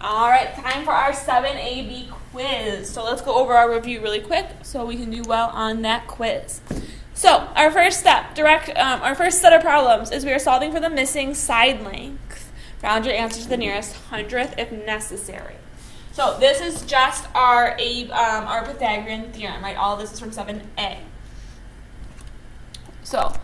All right, time for our 7AB quiz. So let's go over our review really quick so we can do well on that quiz. So our first step, our first set of problems is we are solving for the missing side length. Round your answer to the nearest hundredth if necessary. So this is just our Pythagorean theorem, right? All this is from 7A. So,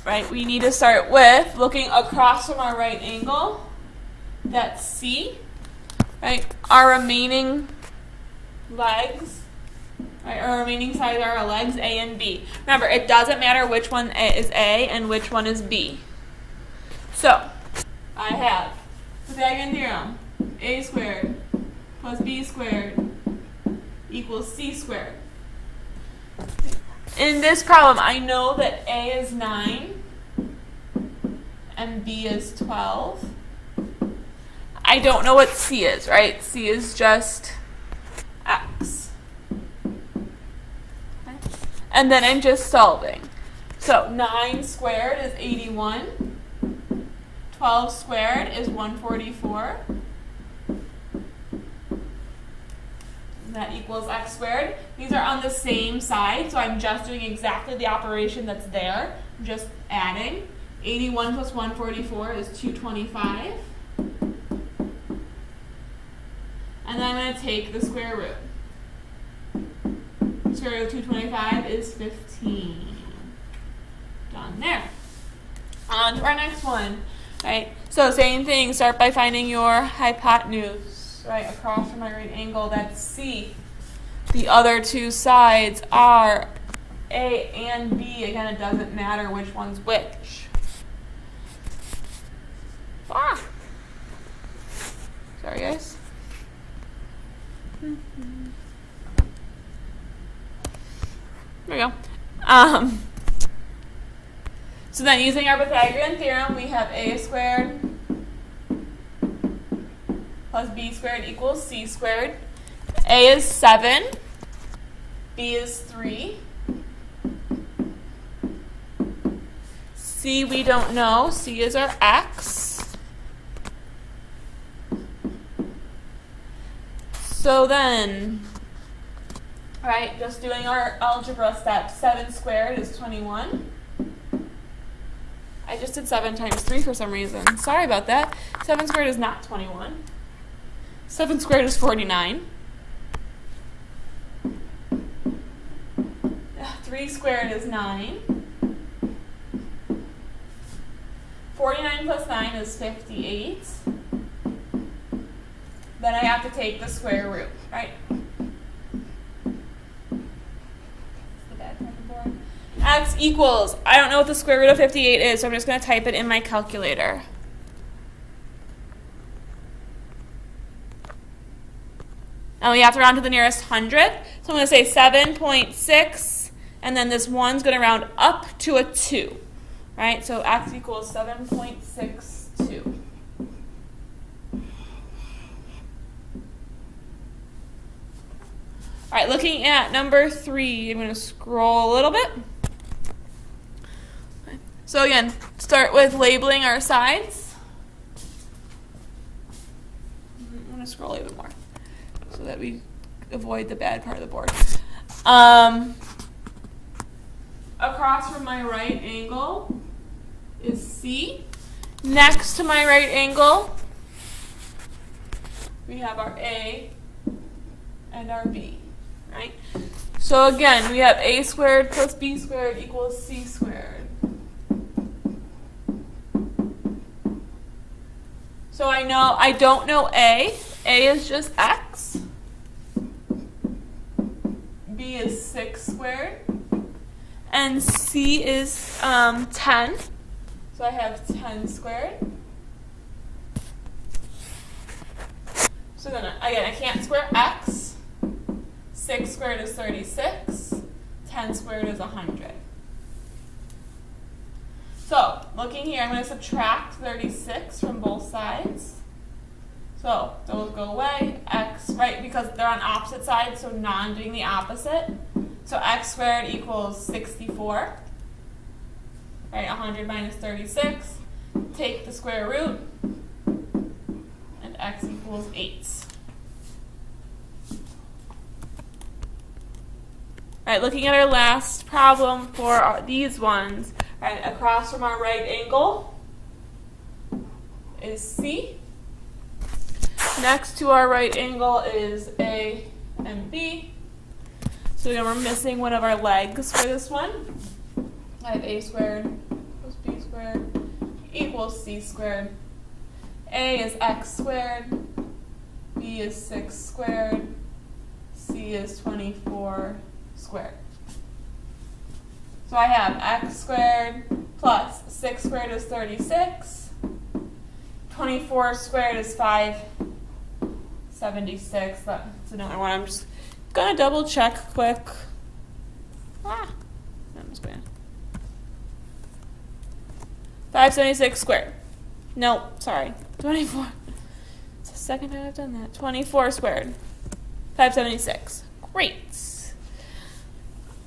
right, we need to start with looking across from our right angle. That's C. Right, our remaining legs, right, our remaining sides are our legs A and B. Remember, it doesn't matter which one is A and which one is B. So, I have Pythagorean theorem, A squared plus B squared equals C squared. In this problem, I know that A is 9 and B is 12. I don't know what C is, right? C is just X. Okay. And then I'm just solving. So 9 squared is 81. 12 squared is 144. That equals X squared. These are on the same side, so I'm just doing exactly the operation that's there. I'm just adding. 81 plus 144 is 225. And then I'm going to take the square root. Square root of 225 is 15. Done there. On to our next one. Right? So same thing, start by finding your hypotenuse. Right? Across from my right angle, that's C. The other two sides are A and B. Again, it doesn't matter which one's which. Sorry, guys. There we go. So then using our Pythagorean theorem, we have A squared plus B squared equals C squared. A is 7. B is 3. C we don't know. C is our X. So then, right, just doing our algebra steps. 7 squared is 21. I just did 7 times 3 for some reason. Sorry about that. 7 squared is not 21. 7 squared is 49. 3 squared is 9. 49 plus 9 is 58. Then I have to take the square root, right? X equals, I don't know what the square root of 58 is, so I'm just going to type it in my calculator. And we have to round to the nearest hundredth. So I'm going to say 7.6, and then this 1's going to round up to a 2, right? So X equals 7.62. All right, looking at number 3, I'm going to scroll a little bit. So again, start with labeling our sides. I'm going to scroll even more so that we avoid the bad part of the board. Across from my right angle is C. Next to my right angle, we have our A and our B. Right? So again, we have A squared plus B squared equals C squared. So I don't know A. A is just X. B is 6 squared. And C is 10. So I have 10 squared. So then again, I can't square X. 6 squared is 36. 10 squared is 100. So, looking here, I'm going to subtract 36 from both sides. So, those go away. X, right, because they're on opposite sides, so non-doing the opposite. So, X squared equals 64. Right, 100 minus 36. Take the square root. And x equals 8. All right, looking at our last problem for these ones. All right, across from our right angle is C. Next to our right angle is A and B. So again, we're missing one of our legs for this one. I have A squared plus B squared equals C squared. A is x squared, B is 6 squared, C is 24 squared. So I have x squared plus 6 squared is 36. 24 squared is 576. That's another one. I'm just going to double check quick. I'm just going to. 576 squared. No, sorry. 24. It's the second time I've done that. 24 squared. 576. Great.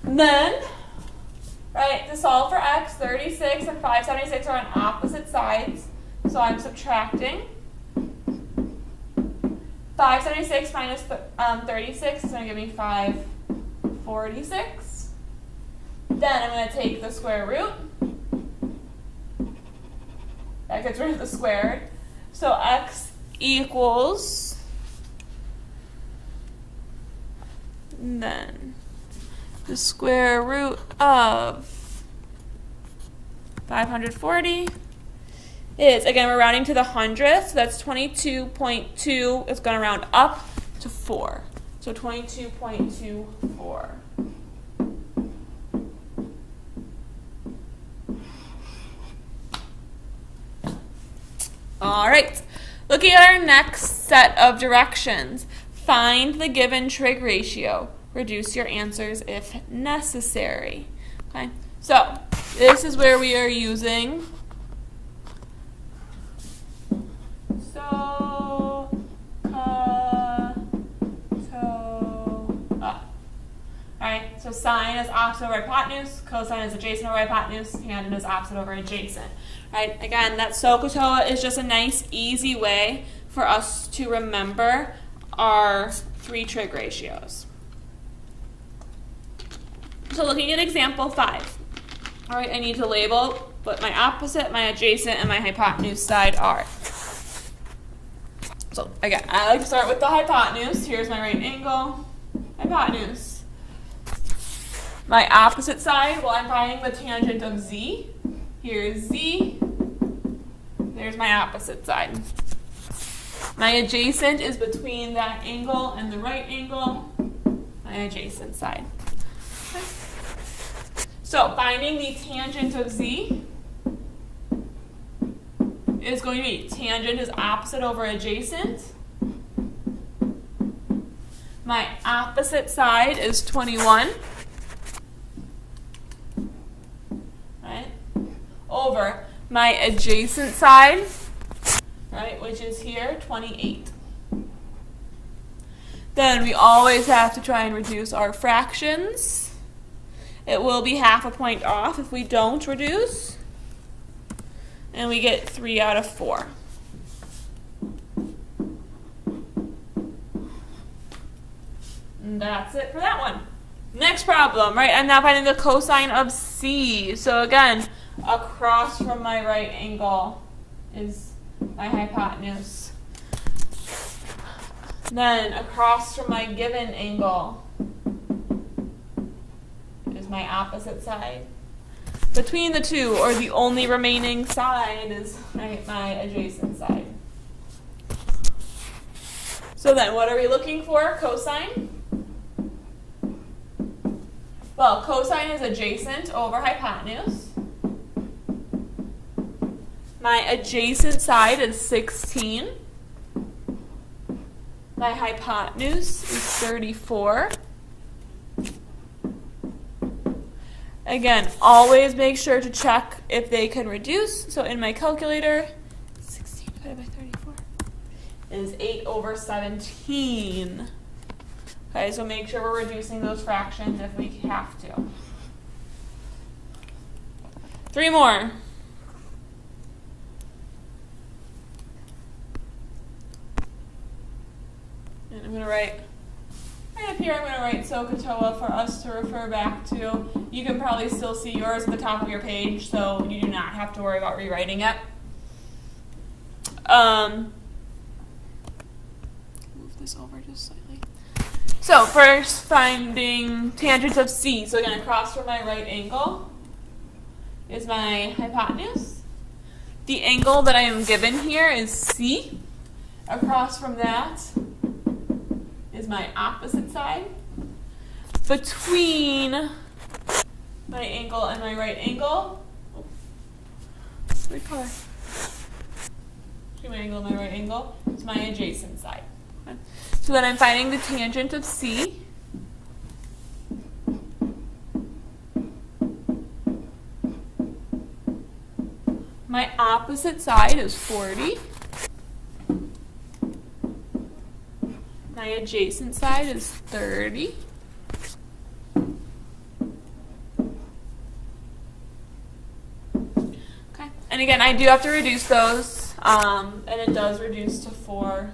Then, right, to solve for x, 36 and 576 are on opposite sides. So I'm subtracting. 576 minus 36 is going to give me 546. Then I'm going to take the square root. That gets rid of the squared. So x equals, then the square root of 540 is, again, we're rounding to the hundredth, so that's 22.2. It's going to round up to 4. So 22.24. All right, looking at our next set of directions, find the given trig ratio. Reduce your answers if necessary. Okay, so this is where we are using Alright, so sine is opposite over hypotenuse, cosine is adjacent over hypotenuse, tangent is opposite over adjacent. Right, again, that SOHCAHTOA is just a nice, easy way for us to remember our 3 trig ratios. So looking at example 5. Alright, I need to label what my opposite, my adjacent, and my hypotenuse side are. So again, I like to start with the hypotenuse. Here's my right angle, hypotenuse. My opposite side, well, I'm finding the tangent of z. Here's z. There's my opposite side. My adjacent is between that angle and the right angle, my adjacent side. Okay. So finding the tangent of z is going to be tangent is opposite over adjacent. My opposite side is 21. Right? Over my adjacent side, right, which is here, 28. Then we always have to try and reduce our fractions. It will be half a point off if we don't reduce. And we get 3 out of 4. And that's it for that one. Next problem, right? I'm now finding the cosine of C. So again, across from my right angle is my hypotenuse. Then across from my given angle is my opposite side. Between the two, or the only remaining side, is my adjacent side. So then, what are we looking for? Cosine? Well, cosine is adjacent over hypotenuse. My adjacent side is 16. My hypotenuse is 34. Again, always make sure to check if they can reduce. So in my calculator, 16 divided by 34 is 8 over 17. Okay, so make sure we're reducing those fractions if we have to. 3 more. And I'm going to write, right up here, I'm going to write SOHCAHTOA for us to refer back to. You can probably still see yours at the top of your page, so you do not have to worry about rewriting it. Move this over just slightly. So first, finding tangent of C. So again, across from my right angle is my hypotenuse. The angle that I am given here is C. Across from that is my opposite side. Between my angle and my right angle, between my angle and my right angle is my adjacent side. Okay. So then I'm finding the tangent of C. My opposite side is 40. My adjacent side is 30. Okay, and again, I do have to reduce those, and it does reduce to 4/3.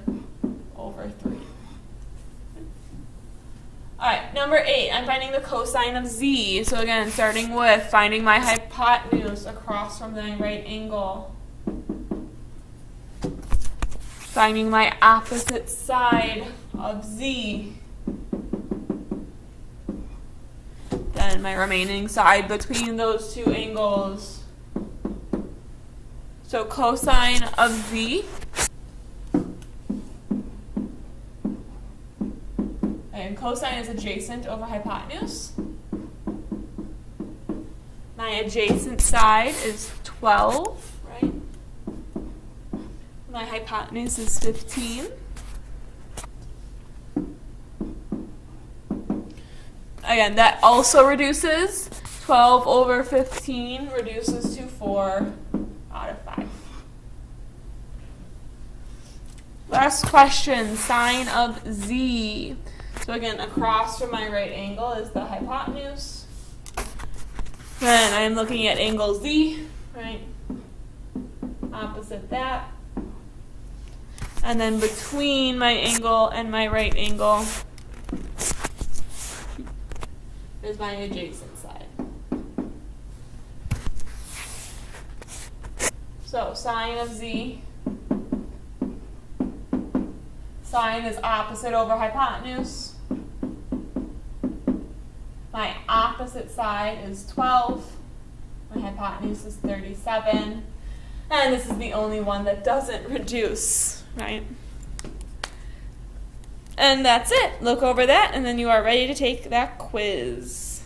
All right, number 8, I'm finding the cosine of Z. So again, starting with finding my hypotenuse across from my right angle. Finding my opposite side of Z. Then my remaining side between those two angles. So cosine of Z. And cosine is adjacent over hypotenuse. My adjacent side is 12, right? My hypotenuse is 15. Again, that also reduces. 12 over 15 reduces to 4/5. Last question, sine of Z. So again, across from my right angle is the hypotenuse. Then I'm looking at angle Z, right? Opposite that. And then between my angle and my right angle is my adjacent side. So sine of Z. Sine is opposite over hypotenuse. My opposite side is 12. My hypotenuse is 37. And this is the only one that doesn't reduce, right? And that's it. Look over that, and then you are ready to take that quiz.